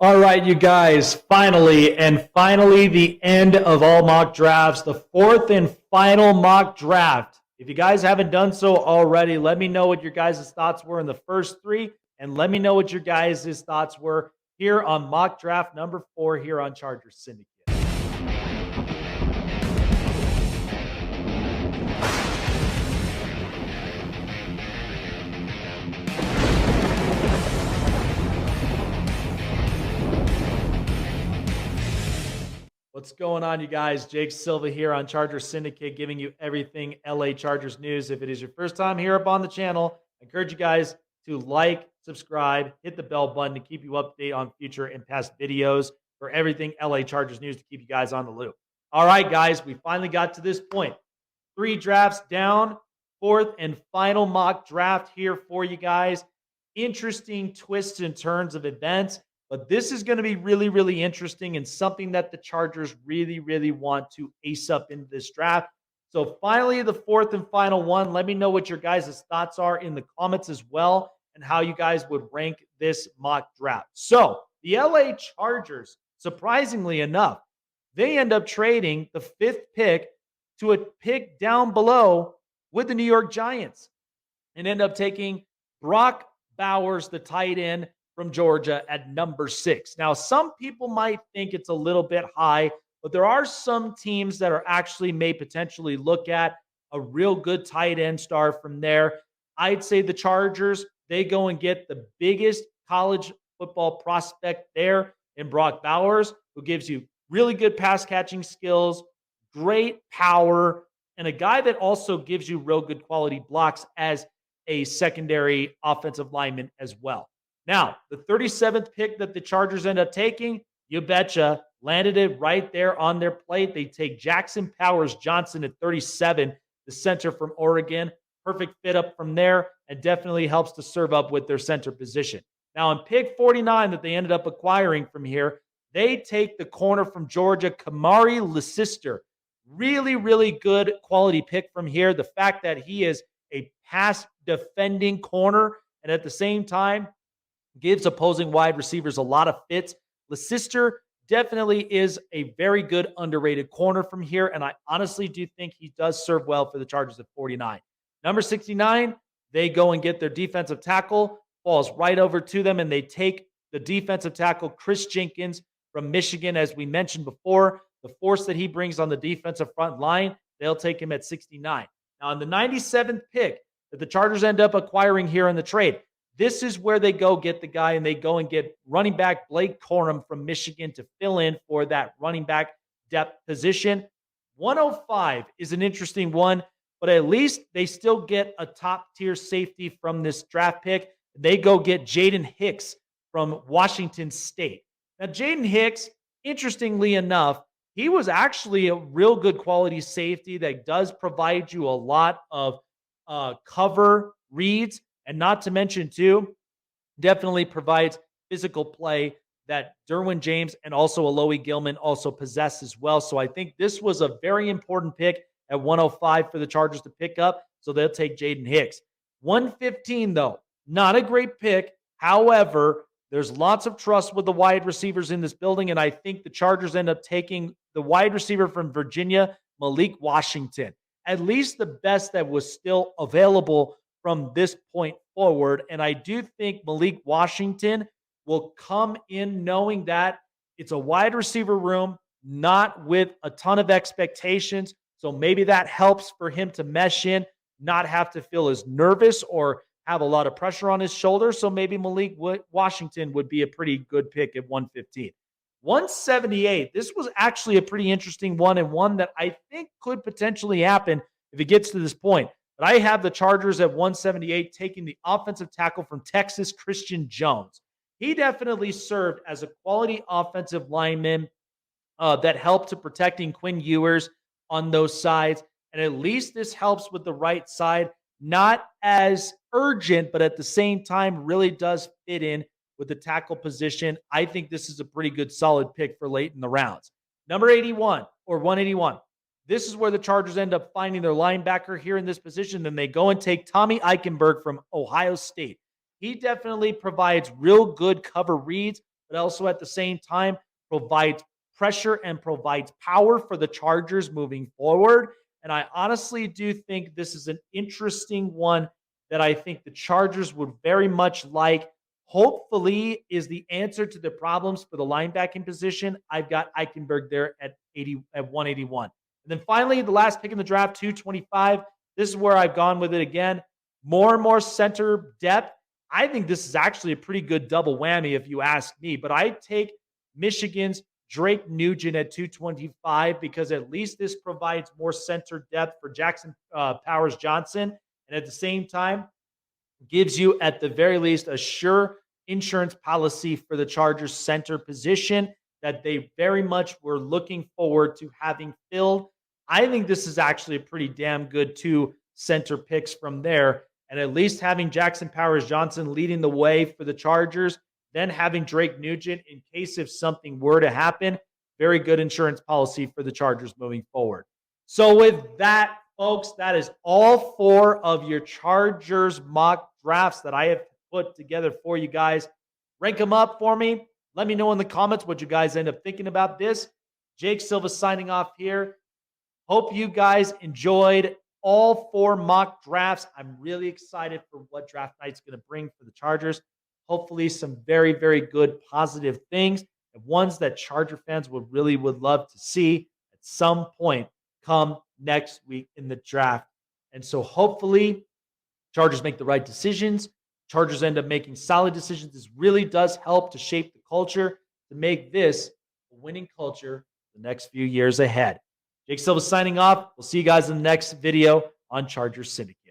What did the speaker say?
All right, you guys, finally, the end of all mock drafts, the fourth and final mock draft. If you guys haven't done so already, let me know what your guys' thoughts were in the first three, and let me know what your guys' thoughts were here on mock draft number 4 here on Chargers Syndicate. What's going on, you guys? Jake Silva here on Chargers Syndicate, giving you everything LA Chargers news. If it is your first time here up on the channel, I encourage you guys to like, subscribe, hit the bell button to keep you updated on future and past videos for everything LA Chargers news to keep you guys on the loop. All right, guys, we finally got to this point. 3 drafts down, fourth and final mock draft here for you guys. Interesting twists and turns of events. But this is going to be really, really interesting and something that the Chargers really, really want to ace up into this draft. So finally, the fourth and final one. Let me know what your guys' thoughts are in the comments as well and how you guys would rank this mock draft. So the LA Chargers, surprisingly enough, they end up trading the 5th pick to a pick down below with the New York Giants and end up taking Brock Bowers, the tight end from Georgia, at number 6. Now, some people might think it's a little bit high, but there are some teams that are actually may potentially look at a real good tight end star from there. I'd say the Chargers, they go and get the biggest college football prospect there in Brock Bowers, who gives you really good pass catching skills, great power, and a guy that also gives you real good quality blocks as a secondary offensive lineman as well. Now, the 37th pick that the Chargers end up taking, you betcha, landed it right there on their plate. They take Jackson Powers Johnson at 37, the center from Oregon. Perfect fit up from there and definitely helps to serve up with their center position. Now, in pick 49 that they ended up acquiring from here, they take the corner from Georgia, Kamari Lassiter. Really, really good quality pick from here. The fact that he is a pass defending corner and at the same time gives opposing wide receivers a lot of fits. Lassiter definitely is a very good underrated corner from here, and I honestly do think he does serve well for the Chargers at 49. Number 69, they go and get their defensive tackle, falls right over to them, and they take the defensive tackle, Kris Jenkins from Michigan. As we mentioned before, the force that he brings on the defensive front line, they'll take him at 69. Now, in the 97th pick that the Chargers end up acquiring here in the trade, this is where they go get the guy, and they go and get running back Blake Corum from Michigan to fill in for that running back depth position. 105 is an interesting one, but at least they still get a top-tier safety from this draft pick. They go get Jaden Hicks from Washington State. Now, Jaden Hicks, interestingly enough, he was actually a real good quality safety that does provide you a lot of cover reads. And not to mention, too, definitely provides physical play that Derwin James and also Alohi Gilman also possess as well. So I think this was a very important pick at 105 for the Chargers to pick up. So they'll take Jaden Hicks. 115, though, not a great pick. However, there's lots of trust with the wide receivers in this building, and I think the Chargers end up taking the wide receiver from Virginia, Malik Washington. At least the best that was still available from this point forward. And I do think Malik Washington will come in knowing that it's a wide receiver room, not with a ton of expectations. So maybe that helps for him to mesh in, not have to feel as nervous or have a lot of pressure on his shoulders. So maybe Malik Washington would be a pretty good pick at 115. 178, this was actually a pretty interesting one, and one that I think could potentially happen if it gets to this point. But I have the Chargers at 178 taking the offensive tackle from Texas, Christian Jones. He definitely served as a quality offensive lineman that helped to protecting Quinn Ewers on those sides. And at least this helps with the right side. Not as urgent, but at the same time really does fit in with the tackle position. I think this is a pretty good solid pick for late in the rounds. Number 81 or 181. This is where the Chargers end up finding their linebacker here in this position. Then they go and take Tommy Eichenberg from Ohio State. He definitely provides real good cover reads, but also at the same time provides pressure and provides power for the Chargers moving forward. And I honestly do think this is an interesting one that I think the Chargers would very much like. Hopefully is the answer to the problems for the linebacking position. I've got Eichenberg there at 181. And then finally, the last pick in the draft, 225. This is where I've gone with it again. More and more center depth. I think this is actually a pretty good double whammy if you ask me. But I take Michigan's Drake Nugent at 225 because at least this provides more center depth for Jackson Powers Johnson. And at the same time, gives you at the very least a sure insurance policy for the Chargers center position that they very much were looking forward to having filled. I think this is actually a pretty damn good two center picks from there. And at least having Jackson Powers Johnson leading the way for the Chargers, then having Drake Nugent in case if something were to happen, very good insurance policy for the Chargers moving forward. So with that, folks, that is all four of your Chargers mock drafts that I have put together for you guys. Rank them up for me. Let me know in the comments what you guys end up thinking about this. Jake Silva signing off here. Hope you guys enjoyed all four mock drafts. I'm really excited for what draft night's going to bring for the Chargers. Hopefully some very, very good positive things and ones that Charger fans would love to see at some point come next week in the draft. And so hopefully Chargers make the right decisions. Chargers end up making solid decisions. This really does help to shape the culture, to make this a winning culture the next few years ahead. Jake Silva signing off. We'll see you guys in the next video on Chargers Syndicate.